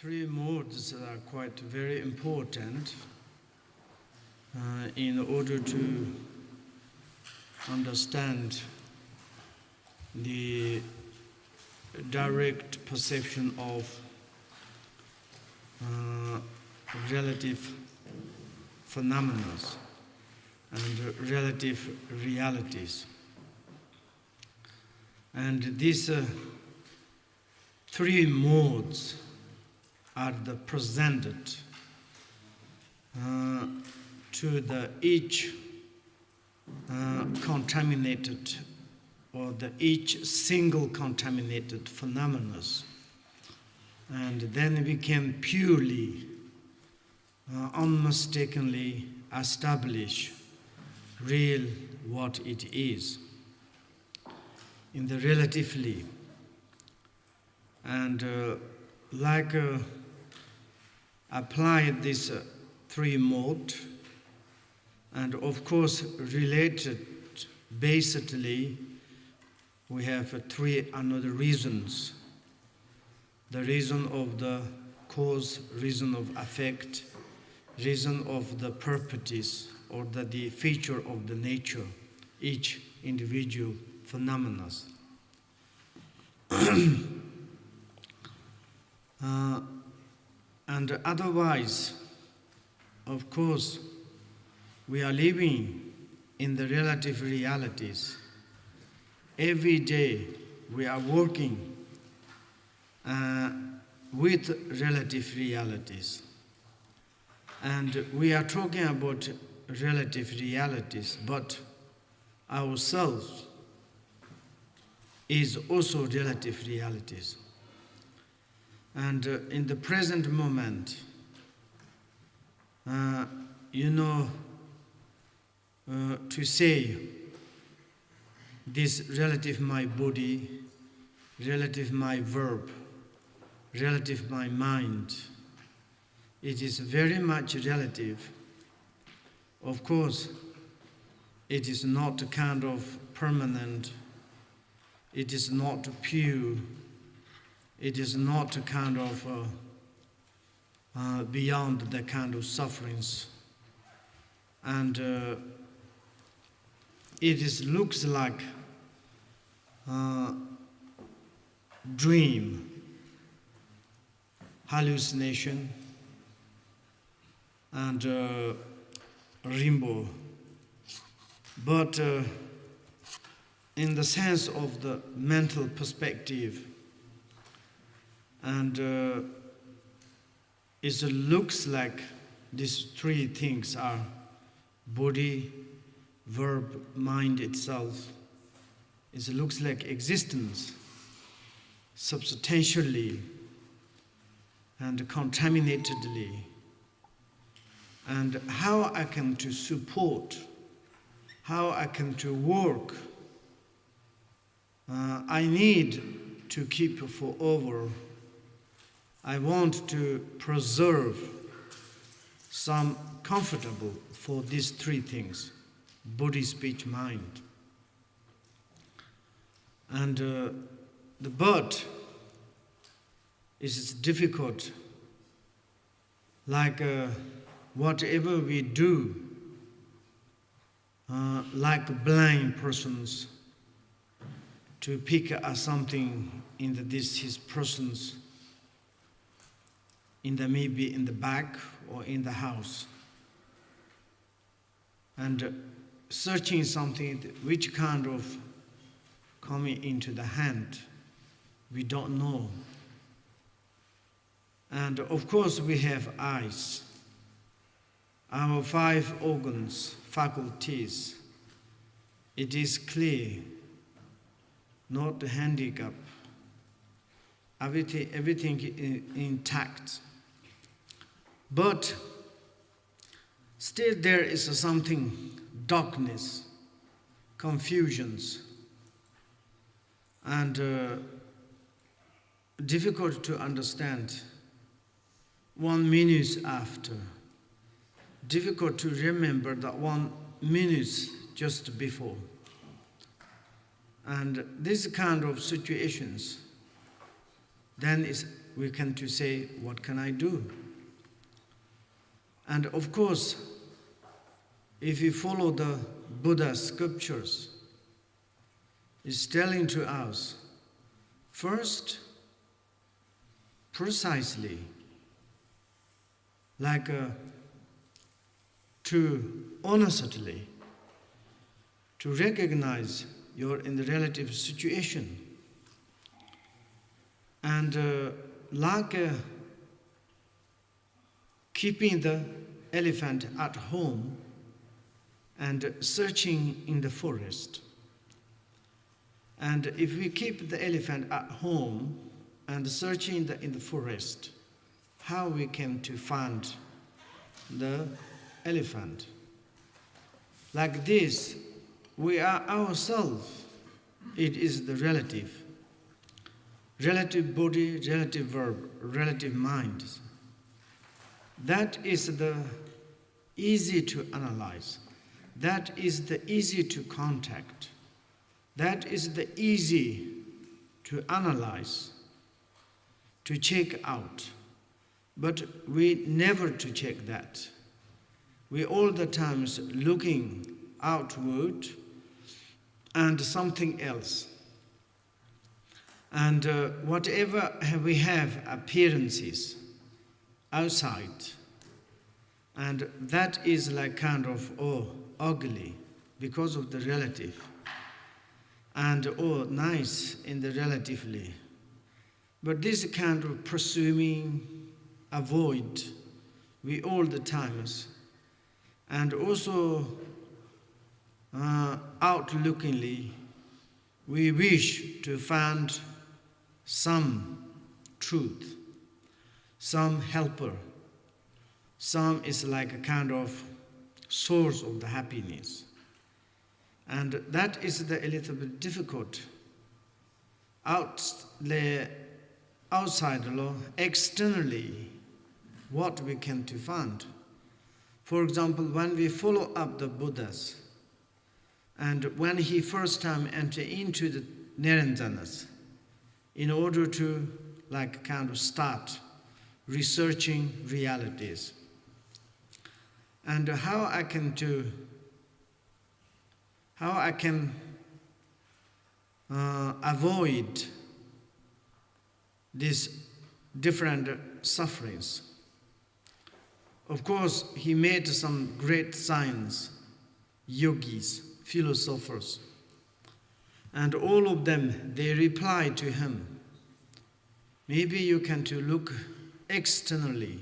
three modes are quite very important in order to understand the direct perception of relative phenomena and relative realities. And these three modes are presented to the each contaminated or the each single contaminated phenomena, and then we can purely, unmistakably establish real what it is in the relatively. And apply this three mode, and of course related basically we have three another reasons: the reason of the cause, reason of effect, reason of the properties or the feature of the nature, each individual phenomena. And otherwise, of course, we are living in the relative realities. Every day we are working with relative realities. And we are talking about relative realities, but ourselves is also relative realities. And in the present moment, to say this relative my body, relative my verb, relative my mind, it is very much relative. Of course, it is not a kind of permanent, it is not pure, it is not a kind of beyond the kind of sufferings. And it looks like dream, hallucination, and Rinpoche. But in the sense of the mental perspective, and it looks like these three things are body, verb, mind itself. It looks like existence substantially and contaminatedly. And how I can to support, how I can to work, I need to keep forever. I want to preserve some comfortable for these three things: body, speech, mind. And the but is difficult. Like whatever we do, like blind persons, to pick something in his persons, maybe in the back or in the house, and searching something which kind of coming into the hand, we don't know. And of course we have eyes, our 5 organs, faculties. It is clear, not a handicap. Everything intact. But still there is something, darkness, confusions, and difficult to understand 1 minute after. Difficult to remember that 1 minute just before. And these kind of situations then we can to say, what can I do? And of course, if you follow the Buddha's scriptures, it's telling to us, first, precisely, to honestly, to recognize you're in the relative situation. And keeping the elephant at home and searching in the forest. And if we keep the elephant at home and searching in the forest, how we came to find the elephant? Like this, we are ourselves. It is the relative body, relative verb, relative mind. That is the easy to analyze. That is the easy to contact. That is the easy to analyze, to check out. But we never to check that. We all the times looking outward and something else. And whatever we have appearances outside, and that is like kind of ugly because of the relative, and nice in the relatively. But this kind of presuming, avoid, we all the times, and also outlookingly, we wish to find some truth, some helper, some is like a kind of source of the happiness. And that is a little bit difficult. Outside the law, externally, what we can to find. For example, when we follow up the Buddhas, and when he first time entered into the Niranjanas, in order to kind of start researching realities, and how I can avoid these different sufferings. Of course, he made some great science, yogis, philosophers, and all of them, they replied to him, maybe you can to look externally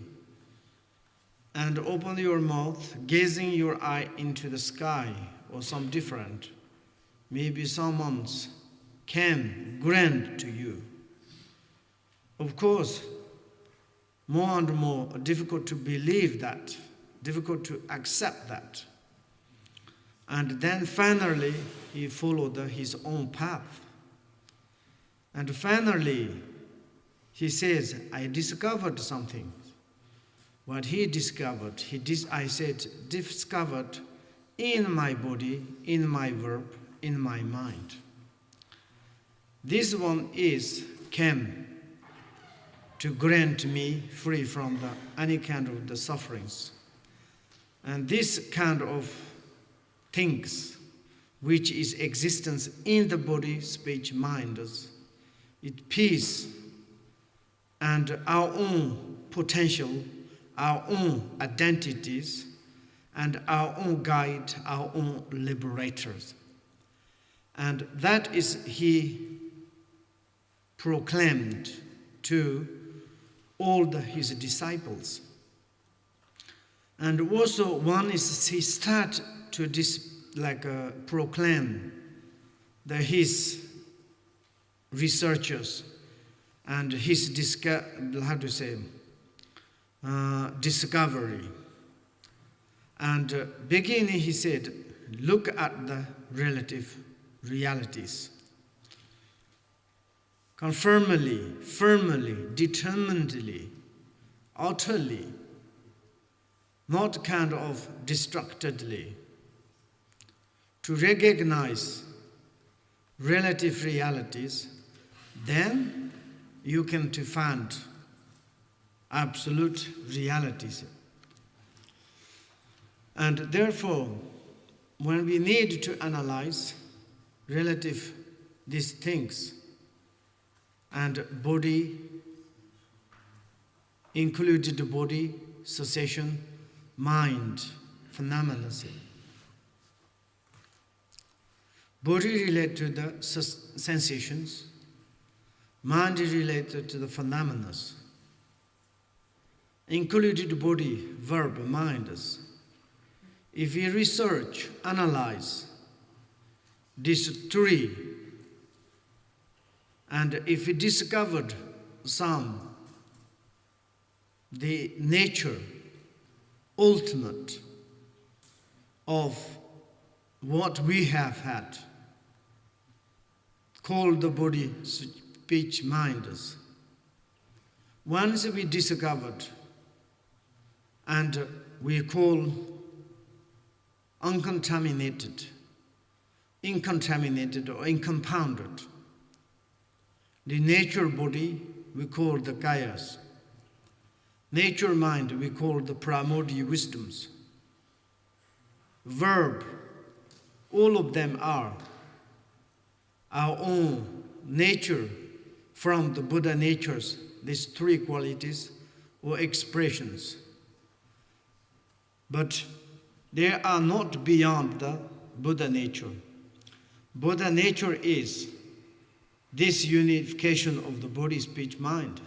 and open your mouth, gazing your eye into the sky or some different. Maybe someone can grant to you. Of course, more and more difficult to believe that, difficult to accept that. And then finally, he followed his own path. And finally, he says, I discovered something. What he discovered, discovered in my body, in my verb, in my mind. This one came to grant me free from any kind of the sufferings. And this kind of things, which is existence in the body, speech, mind, it peace and our own potential, our own identities, and our own guide, our own liberators. And that is he proclaimed to all his disciples. And also one is he start to proclaim his researchers and his discovery. And beginning he said, look at the relative realities. Firmly, determinedly, utterly, not kind of distractedly, to recognize relative realities, then you can to find absolute realities. And therefore, when we need to analyze relative these things, and body, included body, cessation, mind, phenomena. Body related to the sensations, mind related to the phenomena. Included body, verb, mind. If we research, analyze these three, and if we discovered the nature, ultimate of what we have had, called the body, speech, mind. Once we discovered, and we call uncontaminated, incontaminated or incompounded, the nature body we call the kayas. Nature mind we call the primordial wisdoms. Verb, all of them are our own nature from the Buddha natures, these three qualities or expressions. But they are not beyond the Buddha nature. Buddha nature is this unification of the body, speech, mind.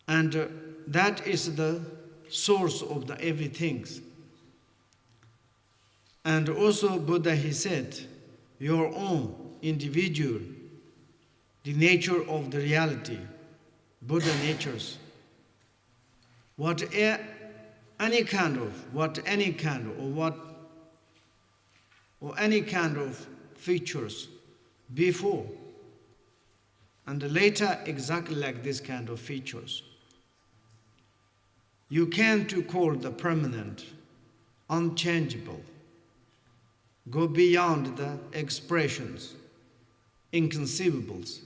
And that is the source of the everything. And also Buddha, he said, your own individual, the nature of the reality, Buddha natures. Any kind of features before and later exactly like this kind of features. You can to call the permanent, unchangeable, go beyond the expressions, inconceivables,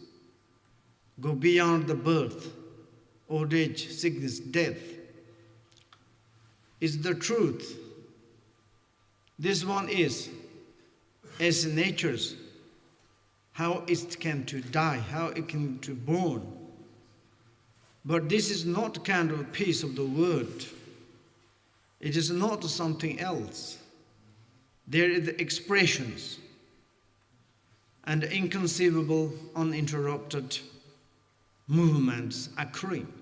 go beyond the birth, old age, sickness, death, is the truth. This one is, as nature's, how it can to die, how it can to born. But this is not kind of a piece of the word. It is not something else. There are the expressions and inconceivable, uninterrupted movements occurring.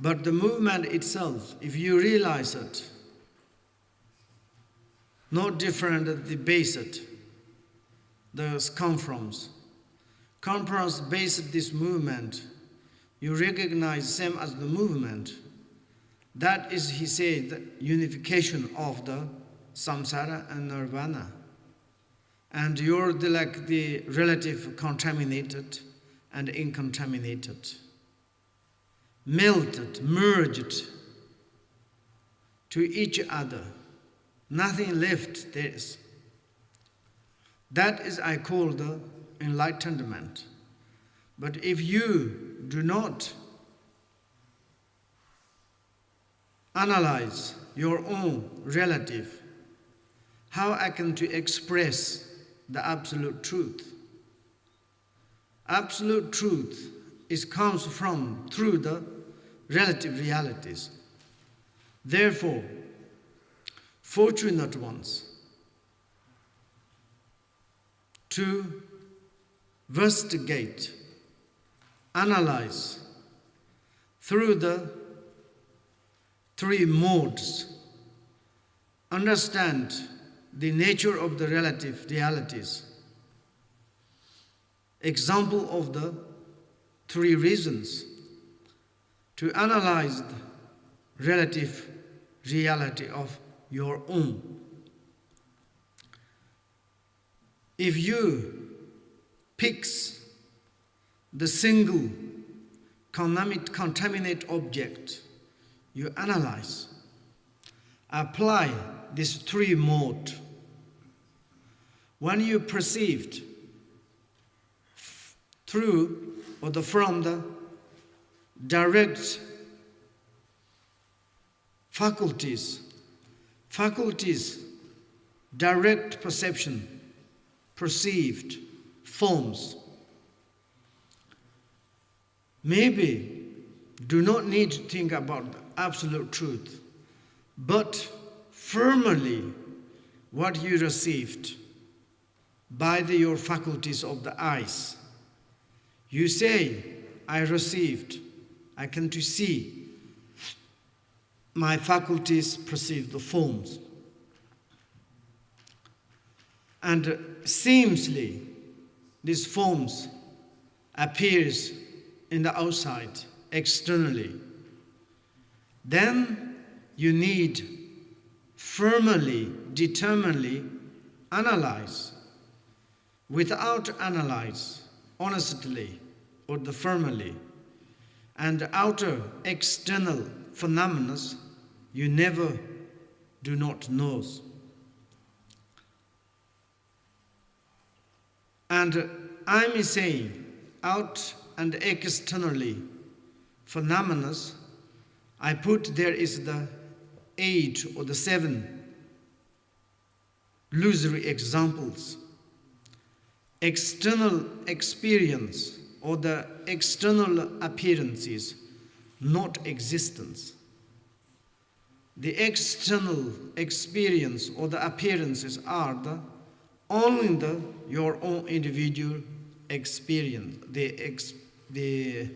But the movement itself, if you realize it, not different than the base it, the circumference. Circumference base this movement, you recognize same as the movement. That is, he said, the unification of the samsara and nirvana. And you're like the relative contaminated and incontaminated, melted, merged to each other. Nothing left there is. That is I call the enlightenment. But if you do not analyze your own relative, how I can to express the absolute truth? Absolute truth comes through the relative realities. Therefore, fortunate ones to investigate, analyze through the three modes, understand the nature of the relative realities. Example of the three reasons to analyze the relative reality of your own. If you picks the single contaminate object, you analyze, apply this three mode. When you perceived through or from the direct faculties, direct perception, perceived forms. Maybe do not need to think about the absolute truth, but firmly what you received by your faculties of the eyes. You say, I received, I can to see. My faculties perceive the forms. And seemingly, these forms appears in the outside, externally. Then you need firmly, determinedly analyze. Without analyze, honestly or the firmly, and outer external phenomena, you never do not know. And I'm saying, out and externally phenomena, I put there is the 8 or the 7 illusory examples. External experience or the external appearances, not existence. The external experience or the appearances are only your own individual experience, the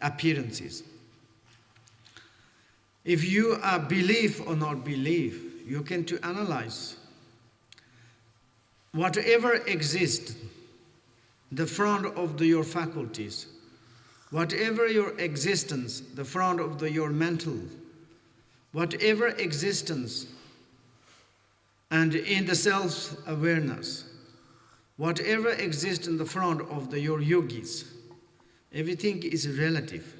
appearances. If you are believe or not believe, you can to analyze. Whatever exists, the front of your faculties, whatever your existence, the front of your mental, whatever existence, and in the self-awareness, whatever exists in the front of your yogis, everything is relative,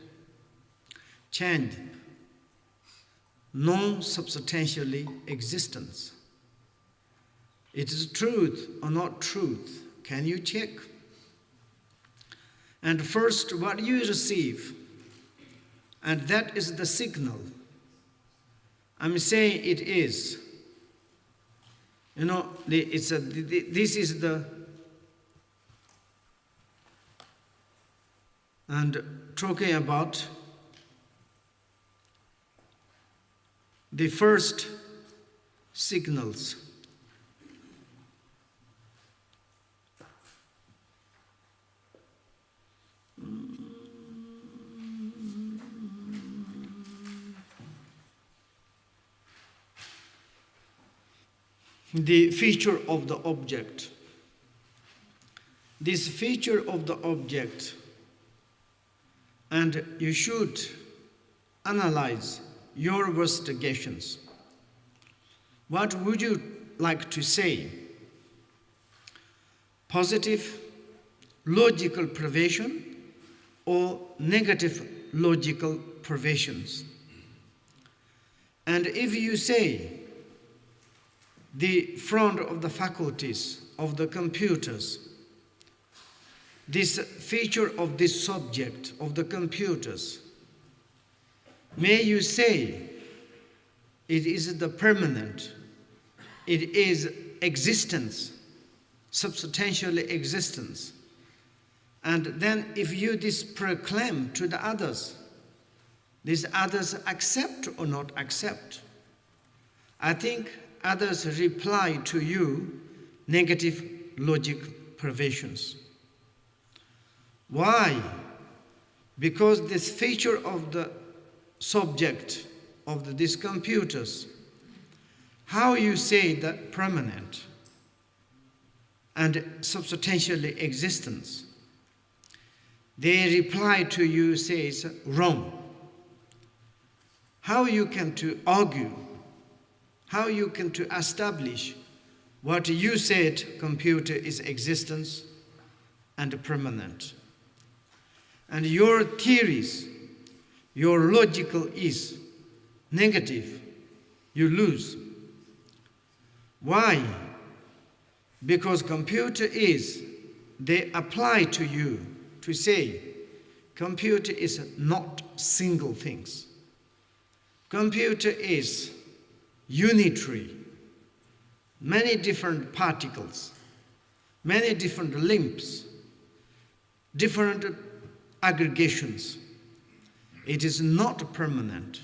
change, non-substantially existence. It is truth or not truth. Can you check? And first, what you receive, and that is the signal. I'm saying it is. This is the, and talking about the first signals. The feature of the object. This feature of the object, and you should analyze your investigations. What would you like to say? Positive logical pervasion or negative logical pervasions? And if you say the front of the faculties of the computers, this feature of this subject of the computers, may you say it is the permanent, it is existence, substantially existence. And then if you this proclaim to the others, these others accept or not accept. I think others reply to you negative logic pervasions. Why? Because this feature of the subject of these computers, how you say that permanent and substantially existence, they reply to you says wrong. How you can to argue, how you can to establish what you said computer is existence and permanent. And your theories, your logical is negative, you lose. Why? Because computer is, they apply to you to say computer is not single things. Computer is unitary, many different particles, many different limbs, different aggregations. It is not permanent.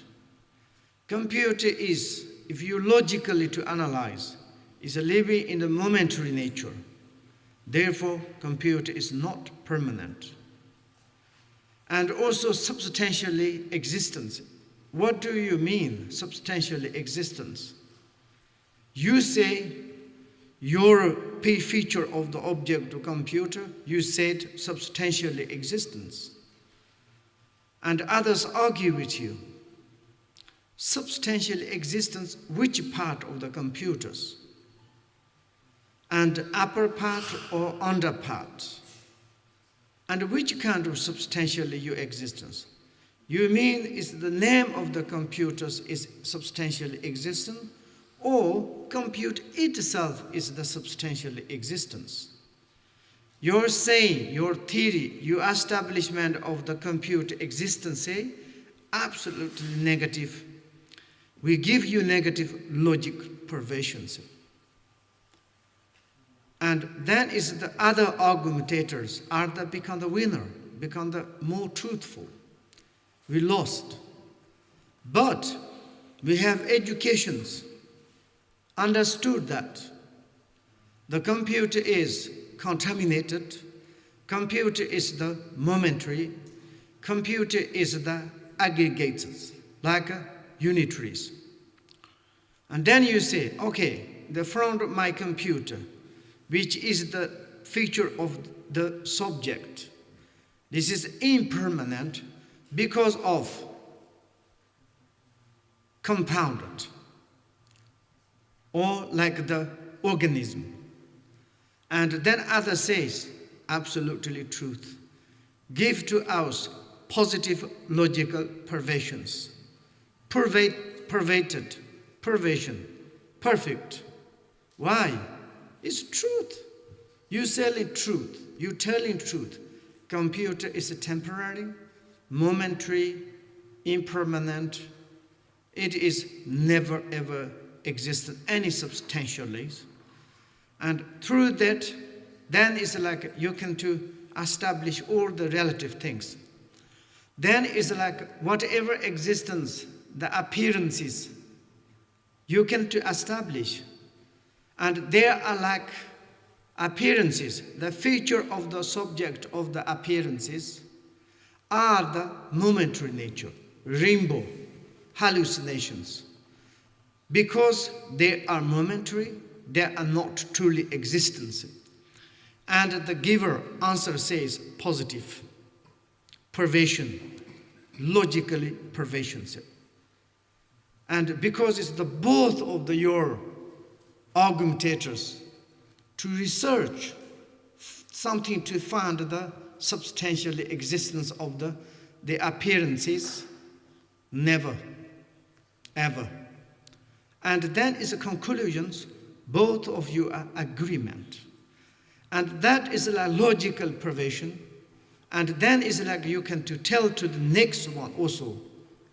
Computer is, if you logically to analyze, is living in the momentary nature. Therefore, computer is not permanent. And also substantially existence. What do you mean, substantially existence? You say your feature of the object of computer, you said substantially existence. And others argue with you. Substantially existence, which part of the computers? And upper part or under part? And which kind of substantially your existence? You mean is the name of the computers is substantially existent, or compute itself is the substantially existence? Your saying, your theory, your establishment of the computer existence, absolutely negative. We give you negative logic perversions. And then is the other argumentators are the become the winner, become the more truthful. We lost. But we have educations, understood that the computer is contaminated, computer is the momentary, computer is the aggregators, like unitaries. And then you say, okay, the front of my computer, which is the feature of the subject, this is impermanent because of compounded, or like the organism. And then others says, absolutely truth. Give to us positive logical perversions. Perverted, perversion, perfect. Why? It's truth. You selling truth. You telling truth. Computer is a temporary, momentary, impermanent. It is never ever existed any substantially. And through that, then it's like you can to establish all the relative things. Then it's like whatever existence, the appearances, you can to establish. And there are like appearances, the feature of the subject of the appearances are the momentary nature, rainbow, hallucinations. Because they are momentary, they are not truly existence. And the giver answer says positive, perversion, logically perversion. And because it's the both of your argumentators to research something to find the substantial existence of the appearances, never, ever. And then is a conclusions, both of you are agreement. And that is a logical perversion. And then is like you can to tell to the next one also,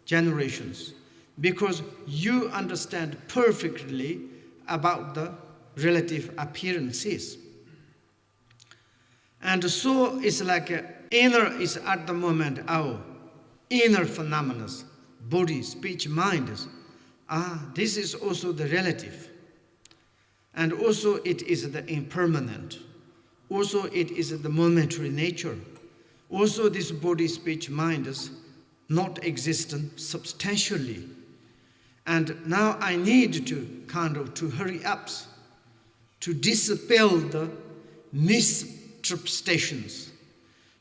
generations, because you understand perfectly about the relative appearances. And so it's like inner is at the moment our inner phenomena, body, speech, mind. This is also the relative. And also it is the impermanent. Also it is the momentary nature. Also this body, speech, mind is not existent substantially. And now I need to kind of to hurry up to dispel the misrepresentations,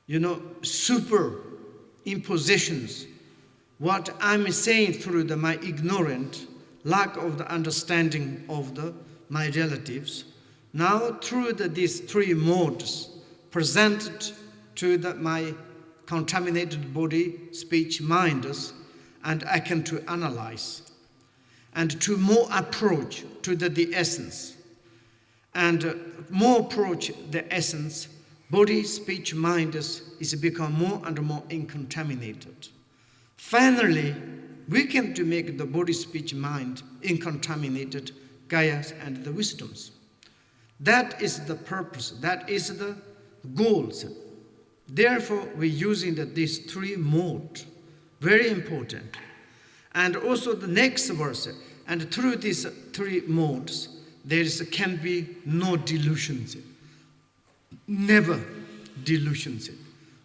superimpositions. What I'm saying through my ignorant lack of the understanding of my relatives. Now through these three modes presented to my contaminated body, speech, mind, and I can to analyze and to more approach to the essence, and more approach the essence, body, speech, mind is become more and more incontaminated. Finally, we came to make the body, speech, mind incontaminated, Gayas and the wisdoms. That is the purpose, that is the goals. Therefore, we're using these three modes, very important. And also the next verse, and through these three modes, can be no delusions, never delusions.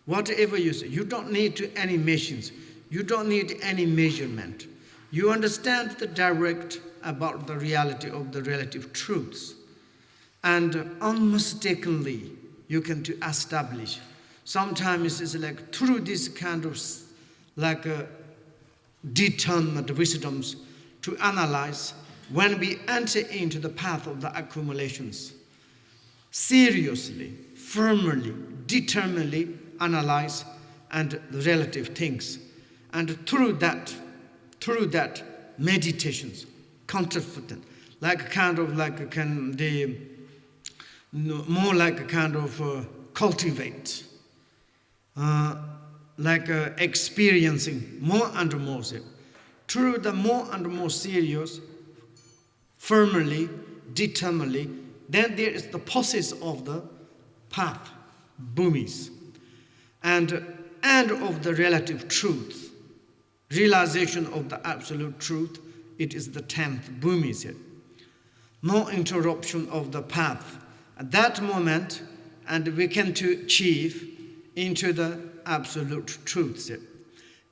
Whatever you say, you don't need any machines, you don't need any measurement. You understand the direct about the reality of the relative truths. And unmistakably, you can to establish. Sometimes it's like through this kind of like determined wisdoms to analyze when we enter into the path of the accumulations. Seriously, firmly, determinedly analyze and the relative things. And through that meditations, contemplative, like kind of like can they more like a kind of cultivate, like experiencing more and more. Through the more and more serious, firmly, determinedly, then there is the process of the path, bhumis, and of the relative truth, realization of the absolute truth. It is the 10th bhumis. No interruption of the path. At that moment, and we can to achieve into the absolute truth.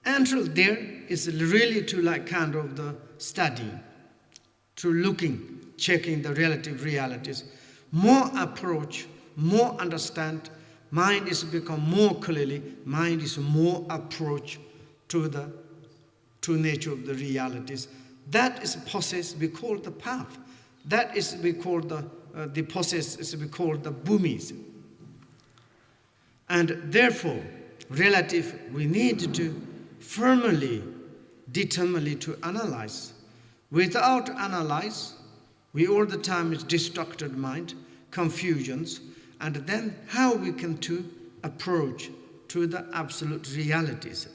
Until there is really to like kind of the study, to looking, checking the relative realities, more approach, more understand, mind is become more clearly, mind is more approach to the true nature of the realities. That is a process we call the path. That is we call the process is we call the bhumis. And therefore, relative, we need to firmly, determinedly to analyze. Without analyze, we all the time is distracted mind, confusions, and then how we can to approach to the absolute realities.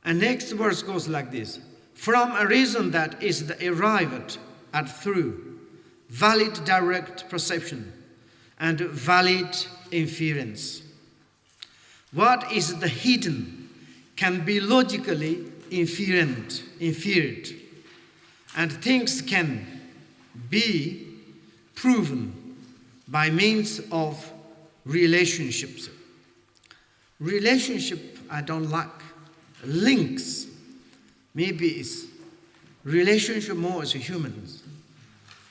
And next verse goes like this. From a reason that is the arrived at through valid direct perception and valid inference. What is the hidden can be logically inferred, and things can be proven by means of relationships. Relationship I don't like. Links, maybe it's relationship more as humans.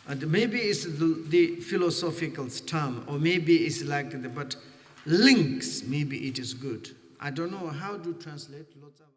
And maybe it's the philosophical term, or maybe it's like but links, maybe it is good. I don't know how to translate lots of